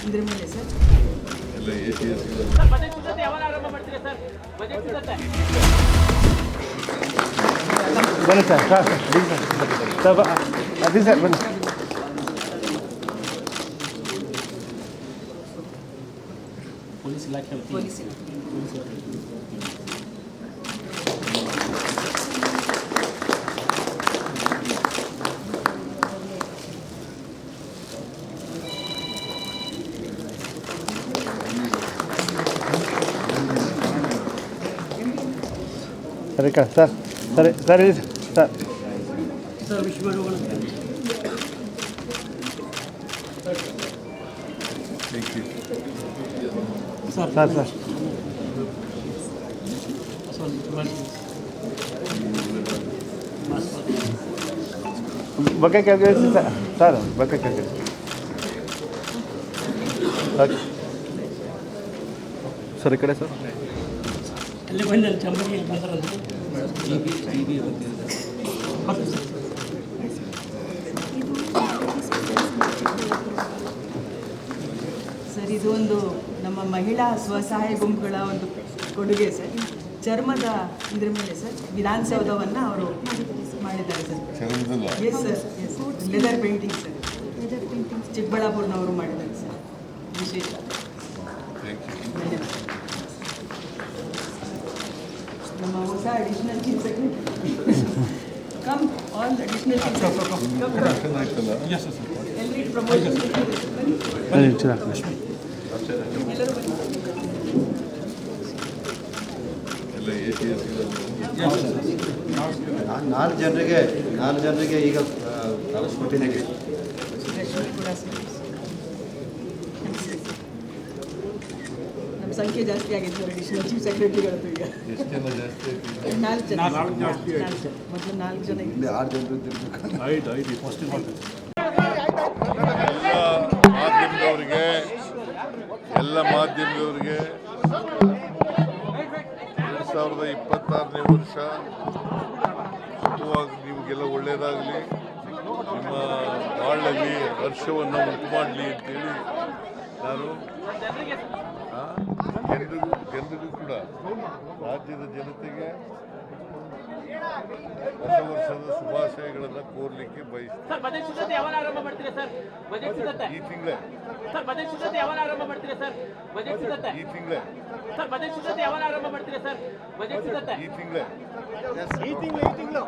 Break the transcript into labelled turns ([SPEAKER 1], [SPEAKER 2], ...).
[SPEAKER 1] ಇದ್ರ ಮೇಲೆ ಸರ್
[SPEAKER 2] ಎಲ್ಲ ATS
[SPEAKER 3] ಬಜೆಟ್ ಸಿದ್ಧತೆ ಯಾವಾಗ ಆರಂಭ ಮಾಡ್ತೀರಾ ಸರ್? ಬಜೆಟ್ ಸಿದ್ಧತೆ
[SPEAKER 4] ಬನ್ನಿ ಸರ್ ಸರ್ ಅದೇ ಸರ್ ಬನ್ನಿ.
[SPEAKER 3] ಪೊಲೀಸ್ ಇಲಾಖೆ
[SPEAKER 1] ಪೊಲೀಸ್ ಇಲಾಖೆ
[SPEAKER 4] ಸರಿ ಸರ್ ಸರಿ ಸರಿ ಸರ್
[SPEAKER 3] ಸರ್ ವಿಶ್ವಗಳು
[SPEAKER 2] Thank you.
[SPEAKER 3] Sir
[SPEAKER 4] sir sir ಬಗ್ಗೆ ಕೇಳ್ಕಳಿಸಿ ಸರ್ ಸರ್ ಬಗ್ಗೆ ಕೇಳ್ಕಳಿಸಿ ಸರ್ ಈ ಕಡೆ ಸರ್
[SPEAKER 3] ಅಲ್ಲಿ ಬಂದು ಅಲ್ಲಿ ಚಂಬಗಿ ಬಂದರಲ್ಲ
[SPEAKER 1] ಸರ್ ಇದು ಒಂದು ನಮ್ಮ ಮಹಿಳಾ ಸ್ವಸಹಾಯ ಗುಂಪುಗಳ ಒಂದು ಕೊಡುಗೆ ಸರ್. ಚರ್ಮದ ಇದ್ರ ಮೇಲೆ ಸರ್ ವಿಧಾನಸೌಧವನ್ನು ಅವರು ಮಾಡಿದ್ದಾರೆ ಸರ್.
[SPEAKER 2] ಚರ್ಮದಲ್ಲ
[SPEAKER 1] yes sir yes leather painting sir. ಚಿಕ್ಕಬಳ್ಳಾಪುರನವರು ಮಾಡಿದ್ದಾರೆ ಸರ್. ವಿಶೇಷ
[SPEAKER 2] ಥ್ಯಾಂಕ್ ಯು.
[SPEAKER 1] ಧನ್ಯವಾದ. ನಮ್ಮ ಹೊಸ additional chief secretary cum all additional chief
[SPEAKER 2] Action ಆಯ್ತಲ್ಲ
[SPEAKER 1] ಎಲ್ಲಿ ಪ್ರಮೋಷನ್ ಎಲ್ಲರೂ ಬನ್ನಿ.
[SPEAKER 2] ಎಲ್ಲ ATS
[SPEAKER 5] ನಾಲ್ಕು ಜನರಿಗೆ ಈಗ ಕೊಟ್ಟಿದ್ದೀವಿ.
[SPEAKER 1] ರಶ್ಮಿ ಕೂಡ ಸರ್. ನಮ್ಮ ಸಂಖ್ಯೆ ಜಾಸ್ತಿ ಆಗಿದೆ ಸರ್ ಅಡಿಷನಲ್ ಚೀಫ್ ಸೆಕ್ರೆಟರಿಗಳದ್ದು ಈಗ
[SPEAKER 2] ಎಷ್ಟು ಜನ ಜಾಸ್ತಿ ಆಯ್ತು?
[SPEAKER 1] 4 ಜನ ಮೊದಲು 4 ಜನ ಇದ್ರು.
[SPEAKER 5] ಇಲ್ಲಿ 6 ಜನರು
[SPEAKER 2] ಎಲ್ಲ ಮಾಧ್ಯಮದವರಿಗೆ 2026ನೇ ವರ್ಷ ಸುಖವಾಗಿ ನಿಮಗೆಲ್ಲ ಒಳ್ಳೆಯದಾಗಲಿ, ನಿಮ್ಮ ಬಾಳಲ್ಲಿ ಹರ್ಷವನ್ನು ಉಂಟು ಮಾಡಲಿ ಅಂತೇಳಿ ನಾನು ಜನರಿಗೂ ಕೂಡ ರಾಜ್ಯದ ಜನತೆಗೆ ಹೊಸ ವರ್ಷದ ಶುಭಾಶಯಗಳನ್ನು ಕೋರ್ಲಿಕ್ಕೆ ಬಯಸ್ತೀನಿ.
[SPEAKER 3] ಸರ್ ಬಜೆಟ್ ಸಿದ್ಧತೆ ಯಾವಾಗ ಆರಂಭ ಮಾಡ್ತೀರಾ ಸರ್? ಬಜೆಟ್ ಸಿದ್ಧತೆ
[SPEAKER 2] ಈ ತಿಂಗಳೇ
[SPEAKER 3] ಸರ್ ಬಜೆಟ್ ಸಿದ್ಧತೆ ಯಾವಾಗ ಆರಂಭ ಮಾಡ್ತೀರಾ ಸರ್? ಬಜೆಟ್ ಸಿದ್ಧತೆ
[SPEAKER 2] ಈ ತಿಂಗಳೇ
[SPEAKER 3] ಸರ್ ಬಜೆಟ್ ಸಿದ್ಧತೆ ಯಾವಾಗ ಆರಂಭ ಮಾಡ್ತೀರಾ ಸರ್? ಬಜೆಟ್ ಸಿದ್ಧತೆ
[SPEAKER 2] ಈ ತಿಂಗಳೇ
[SPEAKER 5] ಈ ತಿಂಗಳು